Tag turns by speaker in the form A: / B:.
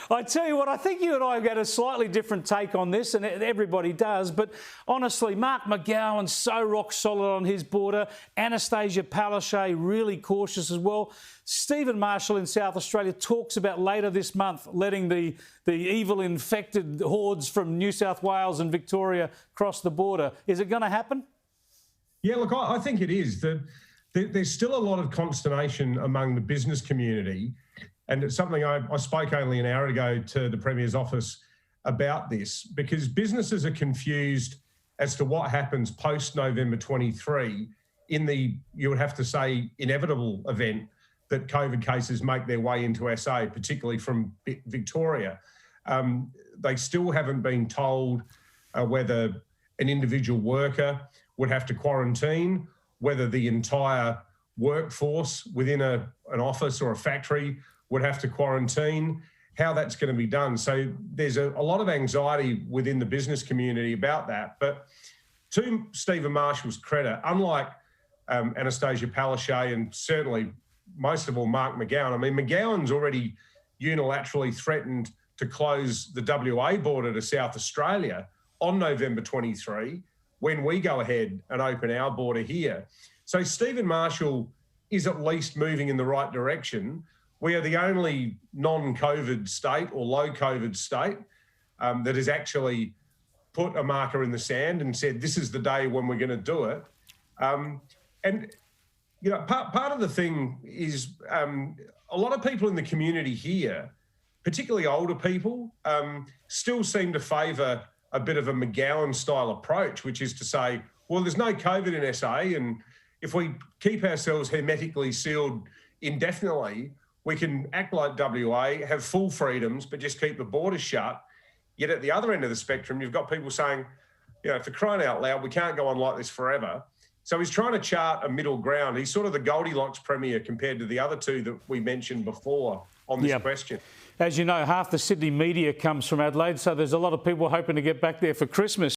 A: I tell you what, I think you and I have got a slightly different take on this, and everybody does. But honestly, Mark McGowan's so rock solid on his border. Anastasia Palaszczuk really cautious as well. Stephen Marshall in South Australia talks about later this month letting the evil infected hordes from New South Wales and Victoria cross the border. Is it going to happen?
B: Yeah, look, I think it is. There's still a lot of consternation among the business community. And it's something I spoke only an hour ago to the Premier's office about this, because businesses are confused as to what happens post-November 23 in the, you would have to say, inevitable event that COVID cases make their way into SA, particularly from Victoria. They still haven't been told whether an individual worker would have to quarantine, whether the entire workforce within an office or a factory would have to quarantine, how that's going to be done. So there's a lot of anxiety within the business community about that. But to Stephen Marshall's credit, unlike Anastasia Palaszczuk and certainly most of all Mark McGowan, I mean, McGowan's already unilaterally threatened to close the WA border to South Australia on November 23 when we go ahead and open our border here. So Stephen Marshall is at least moving in the right direction. We are the only non-COVID state or low COVID state that has actually put a marker in the sand and said, this is the day when we're going to do it. And, you know, part of the thing is a lot of people in the community here, particularly older people, still seem to favour a bit of a McGowan-style approach, which is to say, well, there's no COVID in SA, and if we keep ourselves hermetically sealed indefinitely, we can act like WA, have full freedoms, but just keep the borders shut. Yet at the other end of the spectrum, you've got people saying, you know, for crying out loud, we can't go on like this forever. So he's trying to chart a middle ground. He's sort of the Goldilocks Premier compared to the other two that we mentioned before on this question.
A: As you know, half the Sydney media comes from Adelaide, so there's a lot of people hoping to get back there for Christmas.